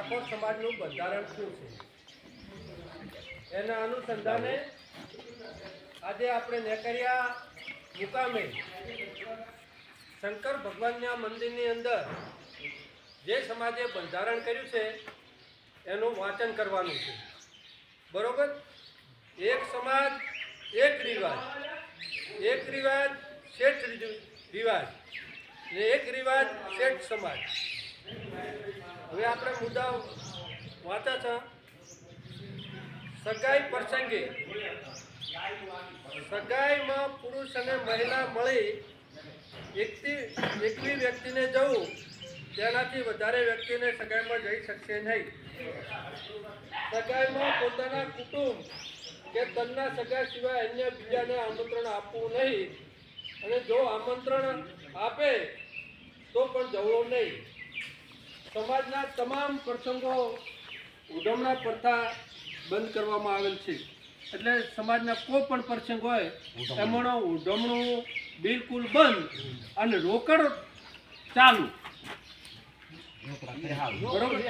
ઠાકોર સમાજનું બંધારણ શું છે એના અનુસંધાને આજે આપણે નેકરિયા મુકામે શંકર ભગવાનના મંદિરની અંદર જે સમાજે બંધારણ કર્યું છે એનું વાંચન કરવાનું છે. બરોબર? એક સમાજ એક રિવાજ, એક રિવાજ શેઠ રિવાજ ને એક રિવાજ શેઠ સમાજ. હવે આપણે મુદ્દા વાંચા છે. સગાઈ પ્રસંગે સગાઈમાં પુરુષ અને મહિલા મળી એકવી વ્યક્તિને જવું તેનાથી વધારે વ્યક્તિને સગાઈમાં જઈ શકશે નહીં. સગાઈમાં પોતાના કુટુંબ કે તનના સગા સિવાય અન્ય બીજાને આમંત્રણ આપવું નહીં અને જો આમંત્રણ આપે તો પણ જવું નહીં. સમાજના તમામ પ્રસંગો ઉજવણા પ્રથા બંધ કરવામાં આવેલ છે. એટલે સમાજના કોઈ પણ પ્રસંગ હોય એમાં ઉજવણું બિલકુલ બંધ અને રોકડ ચાલુ. બરોબર?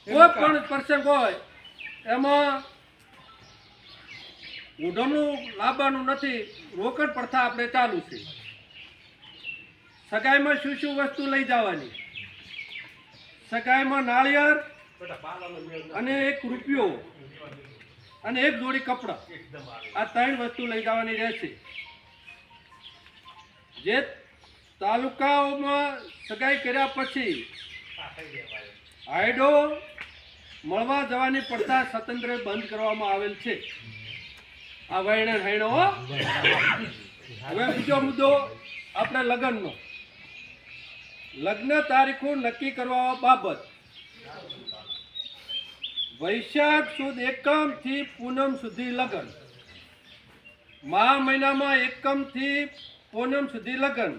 કોઈ પણ પ્રસંગ હોય એમાં ઉજવણું લાવવાનું નથી, રોકડ પ્રથા આપણે ચાલુ છે. સગાઈમાં શું શું વસ્તુ લઈ જવાની? સગાઈમાં નાળિયેર અને 1 રૂપિયો અને 1 જોડી કપડાં, આ 3 વસ્તુ લઈ જવાની રહેશે. જે તાલુકાઓમાં સગાઈ કર્યા પછી આયડો મળવા જવાની પ્રથા સ્વતંત્ર બંધ કરવામાં આવેલ છે. આ વૈણ હૈણો. હવે બીજો મુદ્દો આપણે લગ્નનો. લગ્ન તારીખો નક્કી કરવા બાબત વૈશાખ સુદ એકમ થી પૂનમ સુધી લગ્ન, મહા મહિનામાં એકમ થી પૂનમ સુધી લગ્ન.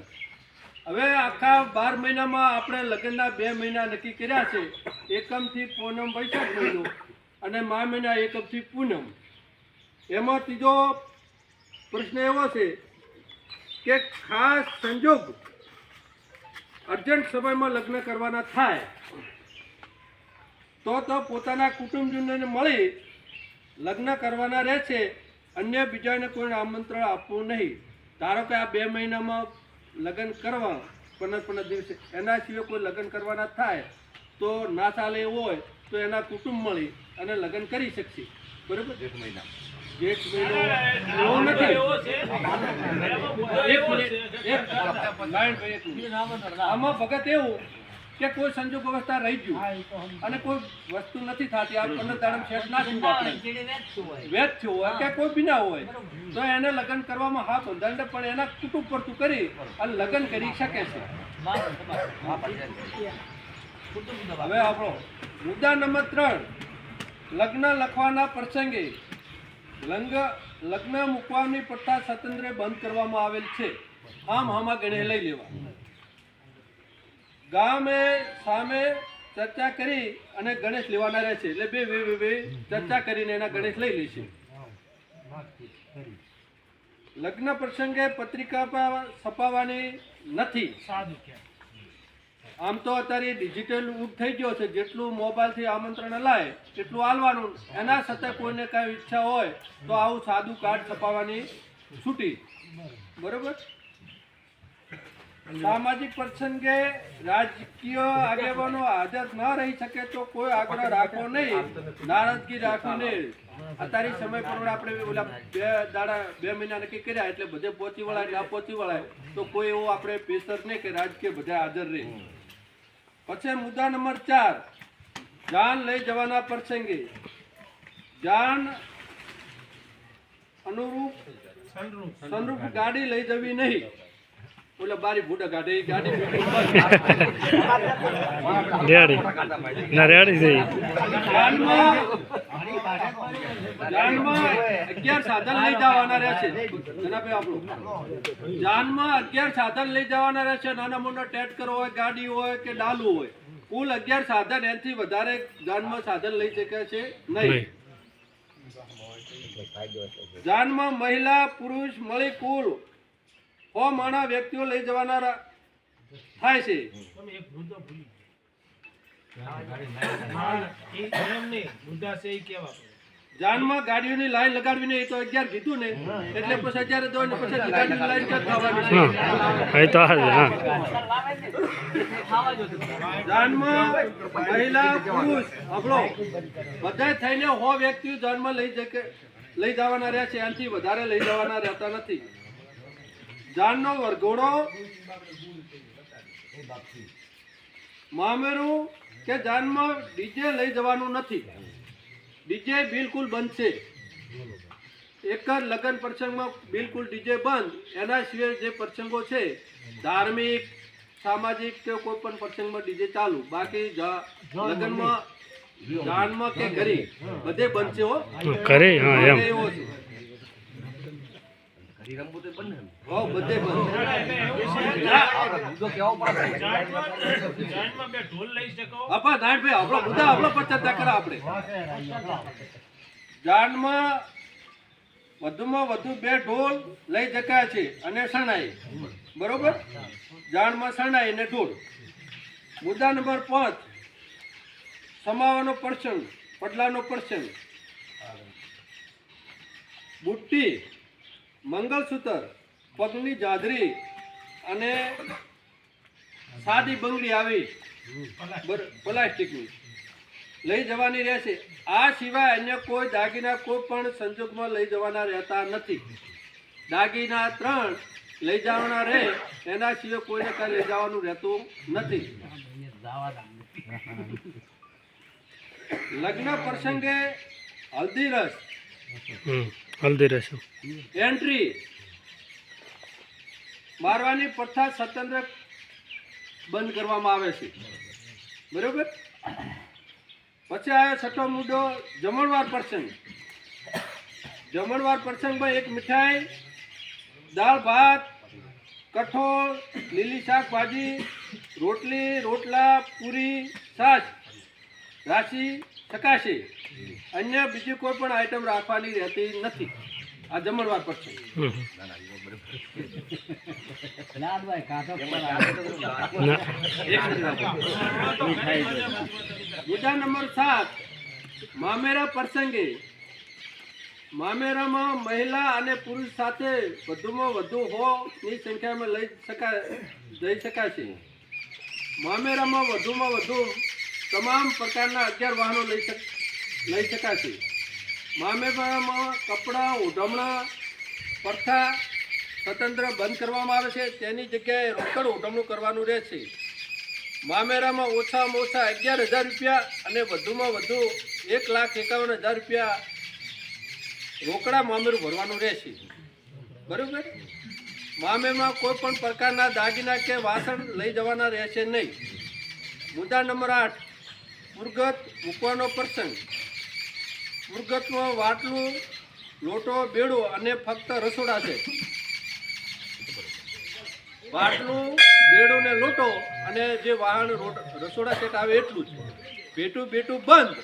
હવે આખા 12 મહિનામાં આપણે લગ્નના 2 મહિના નક્કી કર્યા છે. એકમ થી પૂનમ વૈશાખ મહિનો અને મહા મહિના એકમ થી પૂનમ. એમાં ત્રીજો પ્રશ્ન એવો છે કે ખાસ સંજોગ અર્જન્ટ સમયમાં લગ્ન કરવાના થાય તો પોતાના કુટુંબજનોને મળી લગ્ન કરવાના રહેશે. અન્ય બીજાને કોઈને આમંત્રણ આપવું નહીં. ધારો કે આ 2 મહિનામાં લગ્ન કરવા 15 દિવસે, એના સિવાય કોઈ લગ્ન કરવાના થાય તો ના ચાલે એવું હોય તો એના કુટુંબ મળી અને લગ્ન કરી શકશે. બરોબર? જેઠ મહિનો આમાં ભગત એવું કે કોઈ સંજોગ અવસ્થા રહી ગયું અને કોઈ વસ્તુ નથી થતી, આ 15 દાડમ શેઠ ના વેચ થયું હોય કે કોઈ બીના હોય તો એને લગ્ન કરવામાં હા બંધારણ પણ એના કુટુંબ પરતું કરી અને લગ્ન કરી શકે છે. હવે આપણો મુદ્દા નંબર 3, લગ્ન લખવાના પ્રસંગે લગ્ન મૂકવાની પ્રથા સ્વતંત્ર બંધ કરવામાં આવેલ છે. આમાં ગણે લઈ લેવા. ગામે સામે ચર્ચા કરી અને ગણેશ લેવાના રહેશે. એટલે બે ચર્ચા કરીને એના ગણેશ લઈ લેશે. લગ્ન પ્રસંગે પત્રિકા છપાવવાની નથી. આમ તો અત્યારે ડિજિટલ યુગ થઈ ગયો છે. જેટલું મોબાઈલથી આમંત્રણ લાય એટલું આલવાનું. એના છતાં કોઈને કાંઈ ઈચ્છા હોય તો આવું સાદું કાર્ડ છપાવવાની છૂટી. બરોબર? સામાજિક પ્રસંગે રાજકીય આગેવાનો હાજર ન રહી શકે તો કોઈ આગ્રહ રાખવો નહીં, નારાજગી રાખવી નહીં. અત્યારે સમય પ્રમાણે આપણે ઓલા 2 મહિના નક્કી કર્યા એટલે બધે પહોંચી વળાય ના પહોંચી વળાય તો કોઈ એવો આપણે પ્રેશર નહીં કે રાજકીય બધા હાજર રહે. પછી મુદ્દા નંબર 4, જાન લઈ જવાના પ્રસંગે જાન અનુરૂપ સંરૂપ ગાડી લઈ જવી નહીં. ઓલા બારી ભૂડા ગાડી જાનમાં 11 સાધન લઈ જવાના રહેશે. જનાબે આપણું જાનમાં 11 સાધન લઈ જવાના રહેશે. નાના મોટા ટ્રેક્ટર હોય, ગાડી હોય કે ડાલુ હોય, કુલ 11 સાધન. એનાથી વધારે જાનમાં સાધન લઈ શકે છે નહીં. જાનમાં મહિલા પુરુષ મળી કુલ 100 માણા વ્યક્તિઓ લઈ જવાના થાય છે. જાનમાં ગાડીઓની લાઈન લગાડવી ને એ તો 11 કીધું ને એટલે પછી 11 તો પછી ગાડીની લાઈન ક્યાં થવાની છે? એ તો હારું, હા. જાનમાં મહિલા પુરુષ આપણો બધા થઈને 100 વ્યક્તિઓ જાનમાં લઈ જવાના રહ્યા છે. આનાથી વધારે લઈ જવાના રહેતા નથી. જાનનો વરઘોડો મામેરું કે જાનમાં ડીજે લઈ જવાનું નથી. ડીજે બિલકુલ બંધ છે. એક જ લગ્ન પ્રસંગમાં બિલકુલ ડીજે બંધ. એના સિવાય જે પ્રસંગો છે ધાર્મિક સામાજિક કે કોઈ પણ પ્રસંગમાં ડીજે ચાલુ. બાકી લગ્નમાં જાનમાં કે ઘરે બધે બંધ છે. હો કરે, હા, એમ. એવો છે. હો બધે બંધ. આપા નાનભાઈ આપણો મુદ્દા આપણો પર ચર્ચા કરો. આપણે જાનમાં વધુમાં વધુ 2 ઢોલ લઈ શકાય છે અને શરણાઈ. બરોબર? જાનમાં શરણાઈ અને ઢોલ. મુદ્દા નંબર 5 સમાવાનો પ્રસંગ, પડલાનો પ્રસંગ. બુટ્ટી, મંગલસૂત્ર, પગની જાદરી અને સાદી બંગડી આવી પ્લાસ્ટિકની લઈ જવાની રહેશે. આ સિવાય અન્ય કોઈ દાગીના કોઈ પણ સંજોગમાં લઈ જવાના રહેતા નથી. દાગીના 3 લઈ જવાના રહે, એના સિવાય કોઈને કાંઈ લઈ જવાનું રહેતું નથી. લગ્ન પ્રસંગે હલ્દી રસ, હલ્દી રહેશે. એન્ટ્રી મારવાની પ્રથા સ્વતંત્ર બંધ કરવામાં આવે છે. બરોબર? પછી આવ્યો 6થો મુદ્દો જમણવાર પ્રસંગ. જમણવાર પ્રસંગમાં એક મીઠાઈ, દાળ ભાત, કઠોળ, લીલી શાકભાજી, રોટલી, રોટલા, પૂરી, છાશ રાખી શકાશે. અન્ય બીજી કોઈ પણ આઈટમ રાખવાની રહેતી નથી. આ જમણવાર પ્રસંગ. મુદ્દા નંબર 7 મામેરા પ્રસંગે. મામેરામાં મહિલા અને પુરુષ સાથે વધુમાં વધુ 100 ની સંખ્યામાં જઈ શકાશે. મામેરામાં વધુમાં વધુ તમામ પ્રકારના 11 વાહનો લઈ શકાશે. મામેરામાં કપડાં, ઓઢમણા, પ્રથા સ્વતંત્ર બંધ કરવામાં આવે છે. તેની જગ્યાએ રોકડ ઓઢમણું કરવાનું રહેશે. મામેરામાં ઓછામાં ઓછા 11,000 રૂપિયા અને વધુમાં વધુ 1,51,000 રૂપિયા રોકડા મામેરું ભરવાનું રહેશે. બરાબર? મામેરમાં કોઈ પણ પ્રકારના દાગીના કે વાસણ લઈ જવાના રહેશે નહીં. મુદ્દા નંબર 8 મુરગત મૂકવાનો પ્રસંગ. મુરગતમાં વાટલું, લોટો, બેડું અને ફક્ત રસોડા છે. વાટલું, બેડું ને લોટો અને જે વાહન રસોડા સેટ આવે એટલું જ. ભેટું બંધ.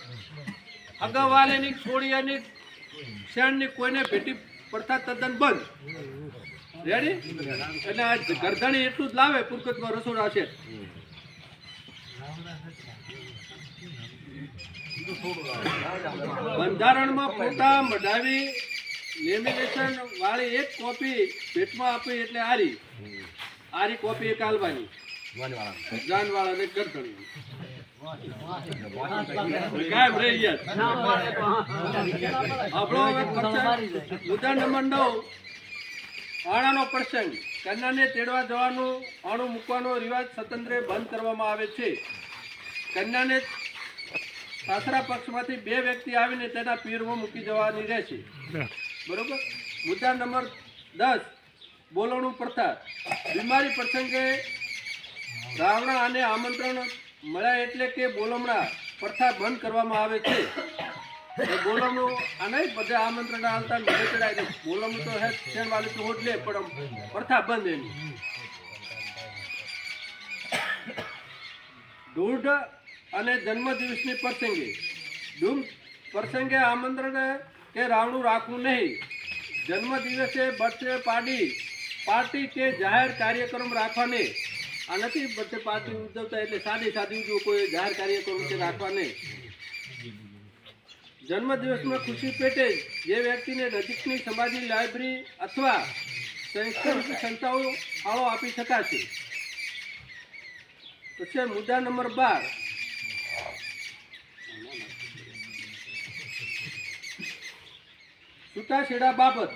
અગાવાલેની છોડિયાની શેણની કોઈને ભેટી પ્રથા તદ્દન બંધ. રેડી? એટલે આ ગરદણી એટલું જ લાવે પુરકતમાં રસોડા છે. બંધારણમાં ફોટા મઢાવી લેમિનેશન વાળી એક કોપી ભેટમાં આપી એટલે આરી કોપી એક આલવાની જાનવાળાને ગરદણી. કાયમ રહી ગયા. આપણો મુદ્દા નંબર 9 આણાનો પ્રસંગ. કન્યાને તેડવા જવાનું આણું મૂકવાનો રિવાજ સ્વતંત્ર બંધ કરવામાં આવે છે. કન્યાને સાસરા પક્ષમાંથી 2 વ્યક્તિ આવીને તેના પીરમાં મૂકી જવાની રહેશે. બરોબર? મુદ્દા નંબર 10 બોલવણું પ્રથા. બીમારી પ્રસંગે રાવણા અને આમંત્રણ મળ્યા એટલે કે બોલમણા પ્રથા બંધ કરવામાં આવે છે. બોલમણું આને બધા આમંત્રણ આવતા મળે ચડાય. બોલમણું તો હે શેર વાળી તો હોટ લે પણ પ્રથા બંધ એની. દૂઢ અને જન્મદિવસની પ્રસંગે આમંત્રણ કે રાવણું રાખવું નહીં. જન્મદિવસે બર્થડે પાર્ટી કે જાહેર કાર્યક્રમ રાખવાને આ નથી બધે પાર્ટી ઉજવતા એટલે સાદી ઉજવો, કોઈ જાહેર કાર્યક્રમ છે રાખવા નહીં. જન્મદિવસમાં ખુશી પેટે જે વ્યક્તિને નજીકની સમાજની લાઇબ્રેરી અથવા શૈક્ષણિક સંસ્થાઓ ફાળો આપી શકાશે. પછી મુદ્દા નંબર 12, છૂટાછેડા બાબત.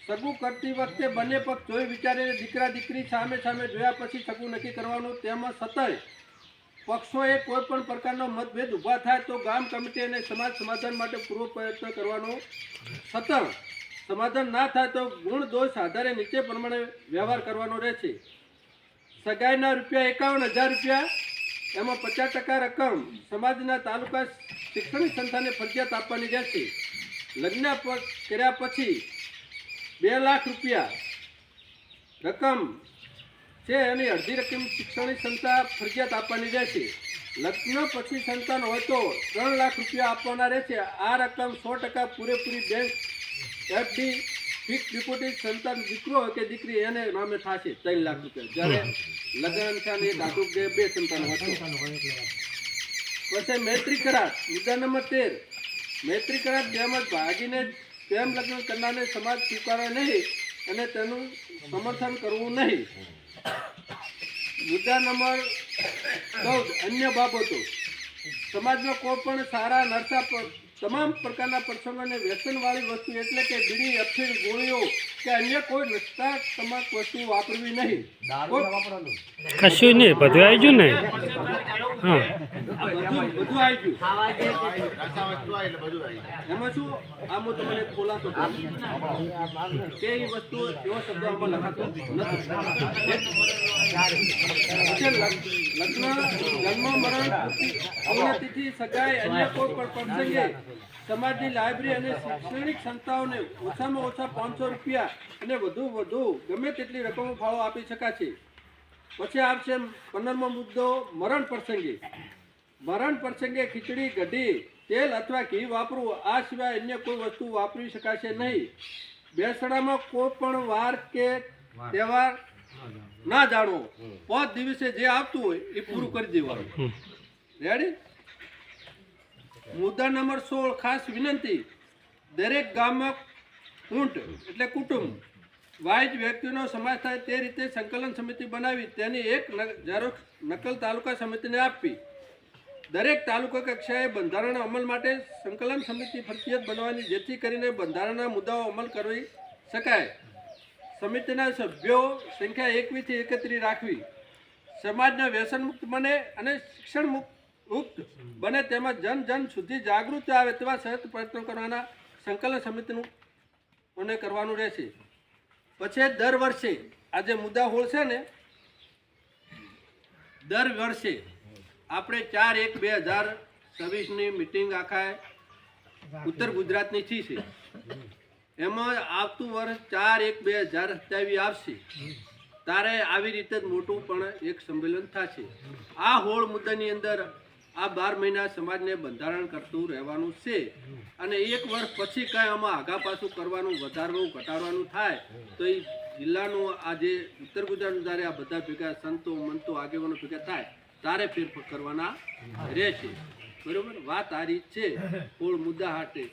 સગું કરતી વખતે બંને પક્ષ જોઈ વિચારીને દીકરા દીકરી સામે જોયા પછી સગું નક્કી કરવાનું. તેમાં સતત પક્ષોએ કોઈ પણ પ્રકારનો મતભેદ ઊભા થાય તો ગામ કમિટી અને સમાજ સમાધાન માટે પૂરો પ્રયત્ન કરવાનો. સતત સમાધાન ના થાય તો ગુણ દોષ આધારે નીચે પ્રમાણે વ્યવહાર કરવાનો રહેશે. સગાઈના ₹51,000, એમાં 50% રકમ સમાજના તાલુકા શિક્ષણ સંસ્થાને ફરજિયાત આપવાની રહેશે. લગ્ન કર્યા પછી ₹2 લાખ રકમ છે એની અડધી રકમ શિક્ષણ સંસ્થા ફરજિયાત આપવાની રહેશે. લગ્ન પછી સંતાન હોય તો ₹3 લાખ આપવાના રહેશે. આ રકમ 100% પૂરેપૂરી બેંક એફડી ફિક્સ ડિપોઝિટ સંતાન દીકરો હોય કે દીકરી એને નામે થશે ₹3 લાખ. જ્યારે લગ્ન છે ને 2 સંતાન હોય. પછી મૈત્રી કરાર. મુદ્દા નંબર 13, મૈત્રી કરાર તેમજ ભાગીને પ્રેમ લગ્ન કરનારને સમાજ સ્વીકારે નહીં અને તેનું સમર્થન કરવું નહીં. મુદ્દા નંબર 14, અન્ય બાબતો. સમાજમાં કોઈ પણ સારા નરસા તમામ પ્રકારના પ્રસંગોને વ્યસનવાળી વસ્તુ એટલે કે બીડી, અફીણ, ગોળીઓ કે અન્ય કોઈ નશાત્મક વસ્તુ વાપરવી નહીં. કશું નહીં, બધું આવી ગયું ને. હા, બધું આવી ગયું. એમાં શું આમ તમને ખોલાસો કે એ વસ્તુ એવો શબ્દ આમાં લખાતો નથી. લગ્ન, જન્મ, મરણ, પુણ્યતિથિ, સગાઈ, અન્ય કોઈ પણ પ્રસંગે સમાજની લાઇબ્રેરી અને શૈક્ષણિક સંસ્થાઓને ઓછામાં ઓછા ₹500 અને વધુ ગમે તેટલી રકમો ફાળો આપી શકાશે. પછી આવશે 15મો મુદ્દો, મરણ પ્રસંગે. મરણ પ્રસંગે ખીચડી, કઢી, તેલ અથવા ઘી વાપરવું. આ સિવાય અન્ય કોઈ વસ્તુ વાપરી શકાશે નહીં. બેસણામાં કોઈ પણ વાર કે તહેવાર ના જાણવો. 5 દિવસે જે આવતું હોય એ પૂરું કરી દેવાનું. રેડી? મુદ્દા નંબર 16, ખાસ વિનંતી. દરેક ગામમાં ઊંટ એટલે કુટુંબ વાઇઝ વ્યક્તિનો સમાવેશ થાય તે રીતે સંકલન સમિતિ બનાવી તેની એક ઝેરોક્ષ નકલ તાલુકા સમિતિને આપવી. દરેક તાલુકા કક્ષાએ બંધારણ અમલ માટે સંકલન સમિતિ ફરજિયાત બનાવવાની, જેથી કરીને બંધારણના મુદ્દાઓ અમલ કરી શકાય. સમિતિના સભ્યો સંખ્યા 21 થી 31 રાખવી. સમાજના વ્યસનમુક્ત બને અને શિક્ષણ મુક્ત બને તેમાં જન સુધી જાગૃતિ આવે તેવા સતત પ્રયત્નો કરવાના સંકલન સમિતિનું મને કરવાનું રહેશે. પછી દર વર્ષે આ જે મુદ્દા હોળ છે ને, દર વર્ષે આપણે 4/1/2026ની મિટિંગ આખા ઉત્તર ગુજરાતની થઈ છે. એમાં આવતું વર્ષ 4/1/2027 આવશે ત્યારે આવી રીતે જ મોટું પણ એક સંમેલન થશે. આ હોળ મુદ્દાની અંદર આ 12 મહિના સમાજને બંધારણ કરતું રહેવાનું છે. અને 1 વર્ષ પછી કાંઈ આમાં આગા પાછું કરવાનું, વધારવું, ઘટાડવાનું થાય તો એ જિલ્લાનું આ જે ઉત્તર ગુજરાતનું જ્યારે આ બધા ભેગા સંતો મંતો આગેવાનો ભેગા થાય તારે ફેરફાર કરવાના રહેશે. બરાબર? વાત આ રીત છે. હોળ મુદ્દા હાટે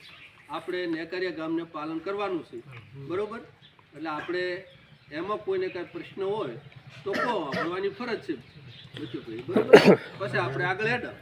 આપણે નેકરિયા ગામને પાલન કરવાનું છે. બરાબર? એટલે આપણે એમાં કોઈને કાંઈ પ્રશ્ન હોય તો કહો, ભણવાની ફરજ છે. બરાબર? પછી આપણે આગળ હેડા.